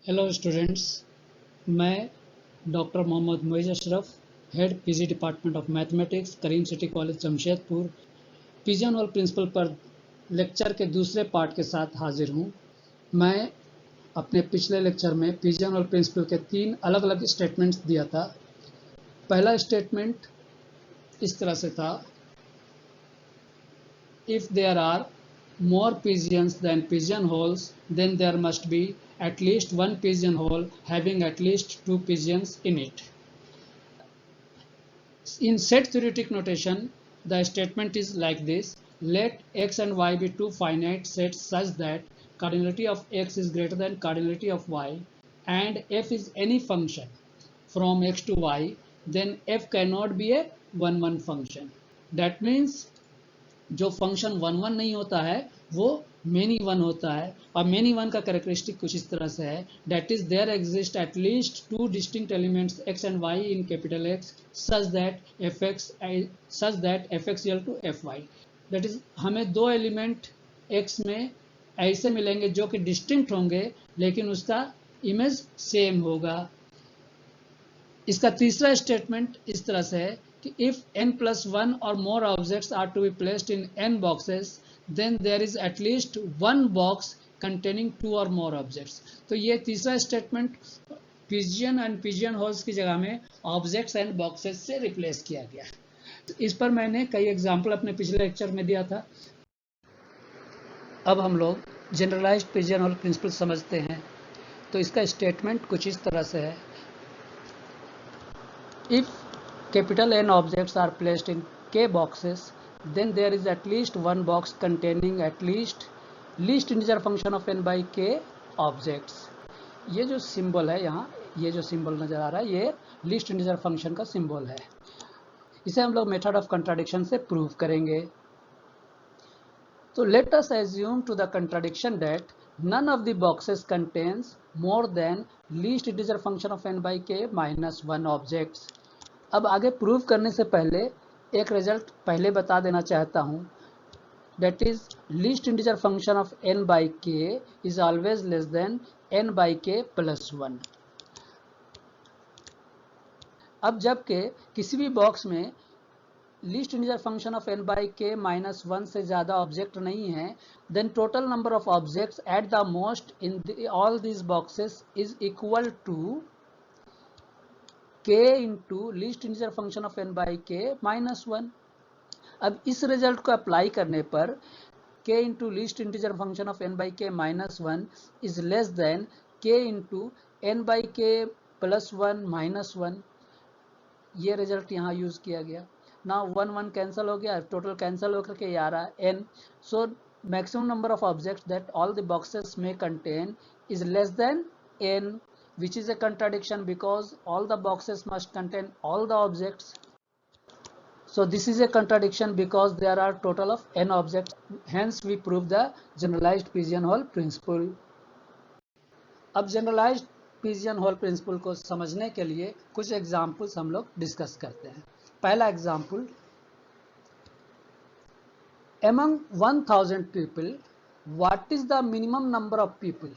Hello students, मैं doctor Mohammad Moiz Ashraf, head PG department of mathematics, Karim city college Jamshedpur, pigeon hole principle पर lecture के दूसरे part के साथ हाजिर हूँ। मैं अपने पिछले लेक्चर में पिजन हॉल प्रिंसिपल के 3 अलग अलग स्टेटमेंट्स दिया था। पहला स्टेटमेंट इस तरह से था, if there are more pigeons than pigeonholes, then there must be at least one pigeonhole having at least 2 pigeons in it. In set theoretic notation, the statement is like this: let x and y be two finite sets such that cardinality of x is greater than cardinality of y, and f is any function from x to y, then f cannot be a one-one function. That means जो function 1 1 नहीं होता है वो many one होता है, और many one का characteristic कुछ इस तरह से है, that is there exist at least 2 distinct elements x and y in capital X such that f(x) equal to fy। That is हमें 2 एलिमेंट x में ऐसे मिलेंगे जो कि डिस्टिंक्ट होंगे लेकिन उसका इमेज सेम होगा। इसका तीसरा स्टेटमेंट इस तरह से है कि if n+1 or more objects are to be placed in n boxes, then there is at least one box containing 2 or more objects। तो ये तीसरा statement pigeon and pigeon holes की जगह में ऑब्जेक्ट्स एंड बॉक्सेस से replace किया गया। इस पर मैंने कई एग्जाम्पल अपने पिछले लेक्चर में दिया था। अब हम लोग जनरलाइज्ड पिजियन होल प्रिंसिपल समझते हैं। तो इसका स्टेटमेंट कुछ इस तरह से है, if capital N objects are placed in k boxes, then there is at least one box containing at least least integer function of n by k objects। ये जो सिंबल है यहाँ, ये जो सिंबल नजर आ रहा है, ये लीस्ट इंटीजर फंक्शन का सिंबल है। इसे हम लोग मेथड ऑफ कंट्राडिक्शन से प्रूव करेंगे। तो let us assume to the contradiction that none of the boxes contains more than least integer function of n by k minus 1 objects। अब आगे प्रूव करने से पहले एक रिजल्ट पहले बता देना चाहता हूं, that is least integer function of n by k is always less than n by k plus 1। अब जबकि किसी भी बॉक्स में least integer function of n by k minus 1 से ज़्यादा ऑब्जेक्ट नहीं है, then total number of objects at the most in all these boxes is equal to k into least integer function of n by k minus 1। अब इस result को apply करने पर k into least integer function of n by k minus 1 is less than k into n by k plus 1 minus 1। ये result यहाँ use किया गया। ना 1 1 कैंसिल हो गया, टोटल कैंसिल होकर के आ रहा है n। So maximum number of objects that all the boxes में contain is less than n, which is a contradiction because all the boxes must contain all the objects. So this is a contradiction because there are total of n objects, hence we prove the generalized pigeonhole principle। अब generalized pigeonhole principle को समझने के लिए कुछ examples हम लोग discuss करते हैं। पहला example, among 1000 people what is the minimum number of people?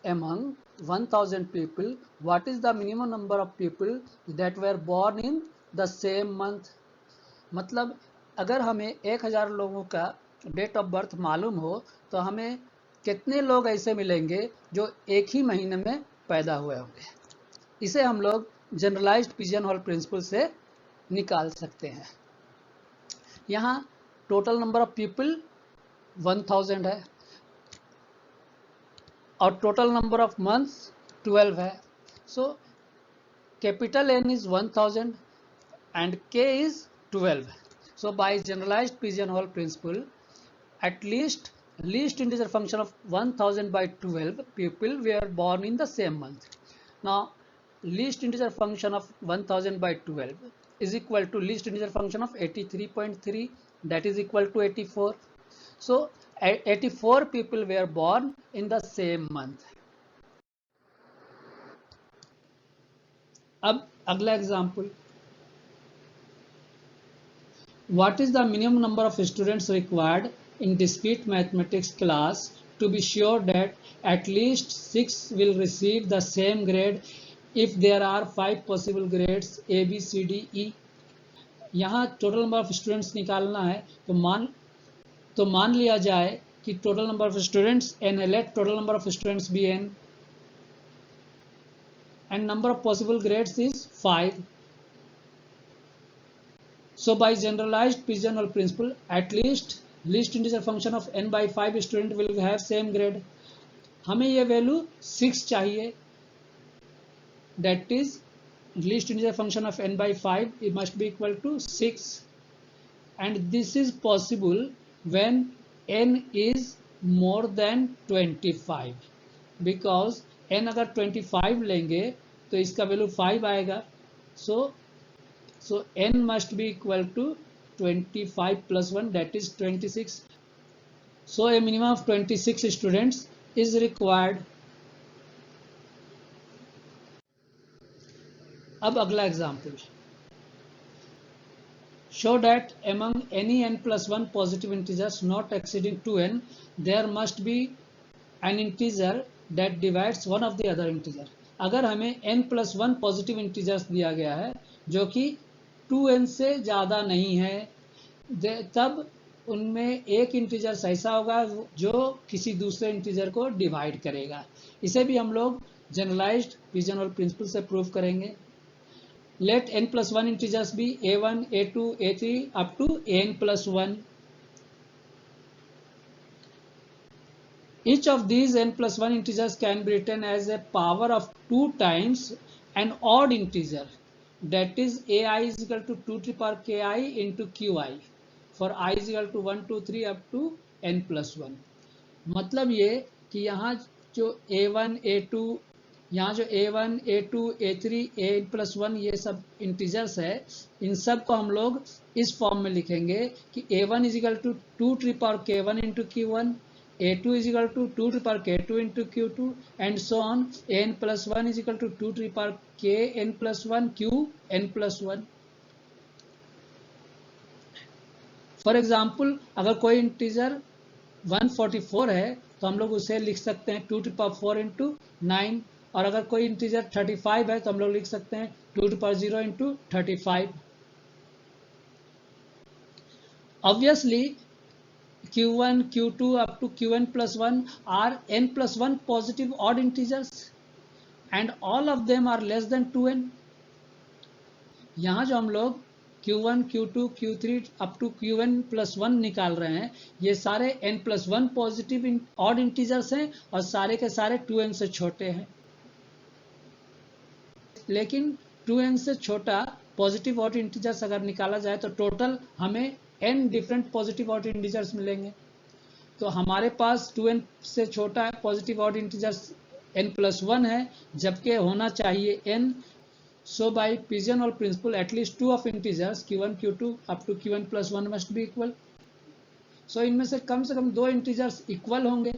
Among 1000 people what is the minimum number of people that were born in the same month? मतलब अगर हमें 1000 लोगों का डेट ऑफ बर्थ मालूम हो तो हमें कितने लोग ऐसे मिलेंगे जो एक ही महीने में पैदा हुए होंगे। इसे हम लोग जनरलाइज्ड पिजियनहोल प्रिंसिपल से निकाल सकते हैं। यहाँ टोटल नंबर ऑफ पीपल 1000 है और टोटल नंबर ऑफ मंथ्स 12 है। So capital N is 1000 and K is 12। So by generalised pigeonhole principle at least integer function of 1000 by 12 people were born in the same month। Now least integer function of 1000 by 12 is equal to least integer function of 83.3, that is equal to 84। So 84 people were born in the same month। अब अगला example, what is the minimum number of students required in discrete mathematics class to be sure that at least 6 will receive the same grade if there are 5 possible grades A, B, C, D, E. यहाँ total number of students निकालना है, तो मान लिया जाए कि total number of students n है. Let total number of students be n and number of possible grades is 5. So by generalized Pigeonhole principle, at least least integer function of n by 5 student will have same grade. हमें ये value 6 चाहिए, that is least integer function of n by 5 it must be equal to 6, and this is possible when n is more than 25, because n अगर 25 लेंगे तो इसका value 5 आएगा. So n must be equal to 25 plus 1, that is 26. So a minimum of 26 students is required. अब अगला example. Show that among any n plus 1 positive integers not exceeding 2n, there must be an integer that divides one of the other integer. अगर हमें n plus 1 positive integers दिया गया है जो कि 2n से ज़्यादा नहीं है, तब उनमें एक इंटीजर ऐसा होगा जो किसी दूसरे इंटीजर को डिवाइड करेगा. इसे भी हम लोग जनरलाइज्ड पिजनहोल प्रिंसिपल से प्रूव करेंगे. Let n plus 1 integers be a1, a2, a3 up to n plus 1. Each of these n plus 1 integers can be written as a power of 2 times an odd integer, that is ai is equal to 2 to the power ki into qi for I is equal to 1, 2, 3 up to n plus 1. मतलब ये कि यहाँ जो a1, a2, यहाँ जो a1, a2, a3, a plus 1 ये सब integers है, इन सब को हम लोग इस फॉर्म में लिखेंगे कि a1 is equal to 2 to the power k1 into q1, a2 is equal to 2 to the power k2 into q2 and so on. n plus 1 is equal to 2 to the power kn plus 1 qn plus 1. For example अगर कोई integer 144 है तो हम लोग उसे लिख सकते हैं 2 to the power 4 into 9, और अगर कोई इंटीजर 35 है तो हम लोग लिख सकते हैं 2 to the power 0 into 35. Obviously q1, q2 up to qn plus 1 are n plus 1 positive odd integers and all of them are less than 2n. यहाँ जो हम लोग q1, q2, q3 up to qn plus 1 निकाल रहे हैं, ये सारे n plus 1 positive odd integers हैं और सारे के सारे 2n से छोटे हैं. लेकिन 2n से छोटा पॉजिटिव ऑड इंटीजर्स अगर निकाला जाए तो टोटल हमें n different positive odd integers मिलेंगे. तो हमारे पास 2n से छोटा positive odd integers n plus 1 है, जबकि होना चाहिए n. So by Pigeonhole principle, at least 2 of integers q1, q2 up to qn plus 1 must be equal. So इनमें से कम 2 इंटीजर्स इक्वल होंगे.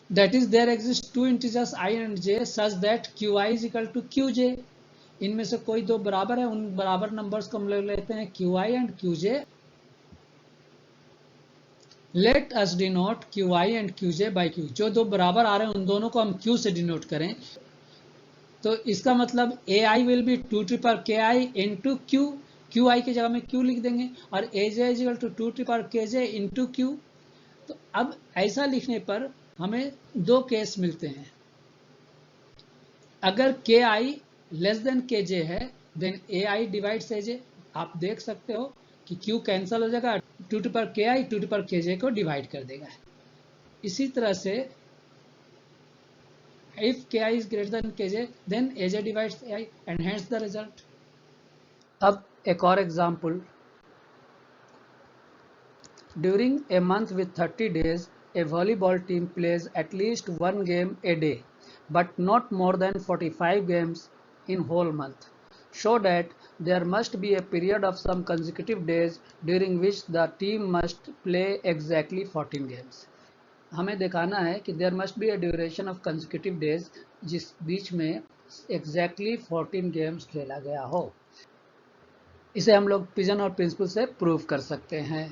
That is there exist 2 integers I and j such that qi is equal to qj. इनमें से कोई दो बराबर है, उन बराबर नंबर्स को हम ले लेते हैं qi and qj. Let us denote qi and qj by q. जो दो बराबर आ रहे हैं उन दोनों को हम q से डिनोट करें, तो इसका मतलब ai will be 2 to the power ki into q. qi की जगह में q लिख देंगे और aj is equal to 2 to the power kj into q. तो अब ऐसा लिखने पर हमें दो केस मिलते हैं. अगर ki लेस देन kj है देन ai डिवाइड्स aj. आप देख सकते हो कि q कैंसिल हो जाएगा, 2 to the power ki 2 to the power kj को डिवाइड कर देगा. इसी तरह से if ki is greater than kj then aj divides ai and hence the result. अब एक और example. During a month with 30 days, a volleyball team plays at least one game a day, but not more than 45 games in whole month. Show that there must be a period of some consecutive days during which the team must play exactly 14 games. हमें दिखाना है कि there must be a duration of consecutive days जिस बीच में exactly 14 games खेला गया हो. इसे हम लोग पिजनहोल प्रिंसिपल से प्रूव कर सकते हैं.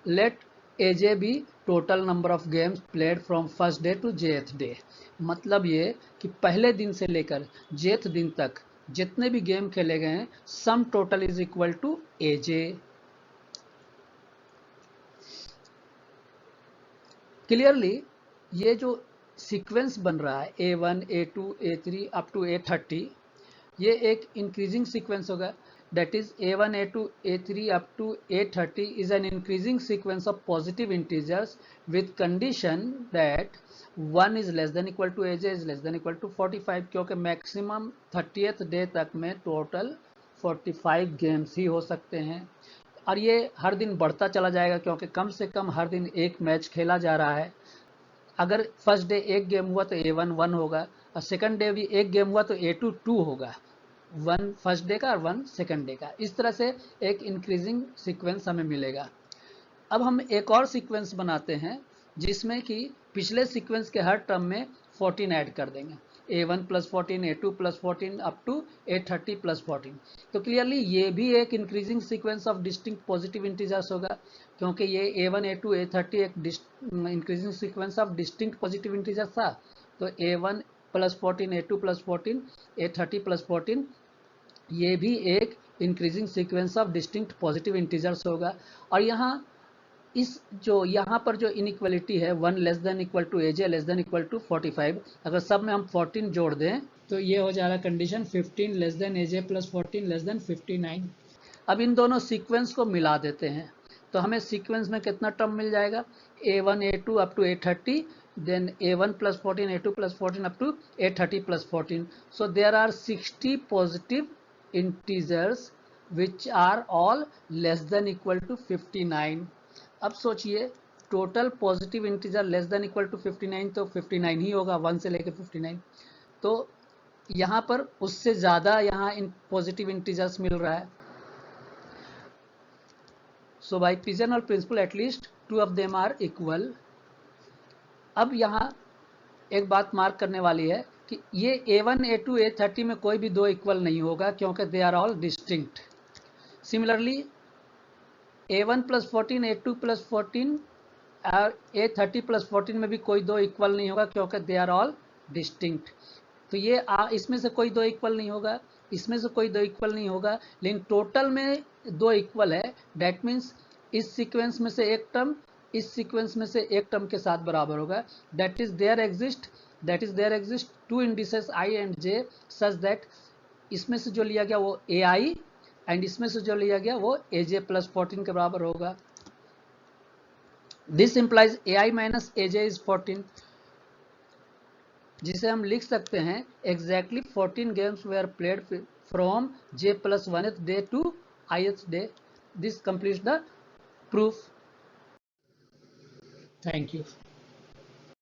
Let AJ be total number of games played from first day to jth day. मतलब ये कि पहले दिन से लेकर जेथ दिन तक जितने भी गेम खेले गए हैं, sum total is equal to AJ। Clearly ये जो सीक्वेंस बन रहा है A1, A2, A3 up to A30, ये एक इंक्रीजिंग सीक्वेंस होगा। That is A1, A2, A3 up to A30 is an increasing sequence of positive integers with condition that 1 is less than equal to AJ is less than equal to 45, क्योंकि maximum 30th day तक में total 45 games ही हो सकते हैं। और ये हर दिन बढ़ता चला जाएगा, क्योंकि कम से कम हर दिन एक मैच खेला जा रहा है। अगर फर्स्ट डे एक गेम हुआ तो A1 1 होगा, और सेकंड डे भी एक गेम हुआ तो A2 2 होगा, 1 फर्स्ट डे का और 1 सेकंड डे का। इस तरह से एक इंक्रीजिंग सीक्वेंस हमें मिलेगा। अब हम एक और सीक्वेंस बनाते हैं जिसमें कि पिछले सीक्वेंस के हर टर्म में 14 ऐड कर देंगे, A1 plus 14, A2 plus 14 up to A30 plus 14। तो क्लियरली ये भी एक increasing sequence of distinct positive integers होगा, क्योंकि ये A1, A2, A30 एक increasing sequence of distinct positive integers था। तो A1 plus 14, A2 plus 14, A30 plus 14, ये भी एक increasing sequence of distinct positive integers होगा। और यहाँ इस जो यहाँ पर जो इनइक्वलिटी है 1 less than equal to AJ less than equal to 45, अगर सब में हम 14 जोड़ दें तो ये हो जाएगा condition 15 less than AJ plus 14 less than 59। अब इन दोनों सीक्वेंस को मिला देते हैं तो हमें सीक्वेंस में कितना टर्म मिल जाएगा, A1 A2 up to A30, then A1 plus 14, A2 plus 14 up to A30 plus 14. So there are 60 positive integers which are all less than equal to 59. अब सोचिए total positive integer less than equal to 59, तो 59 ही होगा 1 से लेकर 59। तो यहाँ पर उससे ज़्यादा यहाँ इन पॉजिटिव इंटीजर्स मिल रहा है। So by pigeonhole principle at least 2 of them are equal. अब यहाँ एक बात मार्क करने वाली है कि ये A1, A2, A30 में कोई भी दो इक्वल नहीं होगा, क्योंकि they are all distinct. Similarly A1 plus 14, A2 plus 14 और A30 प्लस 14 में भी कोई दो इक्वल नहीं होगा, क्योंकि दे आर ऑल डिस्टिंक्ट। तो ये इसमें से कोई दो इक्वल नहीं होगा, इसमें से कोई दो इक्वल नहीं होगा, लेकिन टोटल में दो इक्वल है। डैट मीन्स इस सीक्वेंस में से एक टर्म इस सीक्वेंस में से एक टर्म के साथ बराबर होगा। That is there exist two indices I and J such that इसमें से जो लिया गया वो AI एंड इसमें से जो लिया गया वो AJ प्लस 14 के बराबर होगा। This implies AI minus AJ is 14, जिसे हम लिख सकते हैं exactly 14 games were played from J plus 1th day to ith day. This completes the proof. Thank you.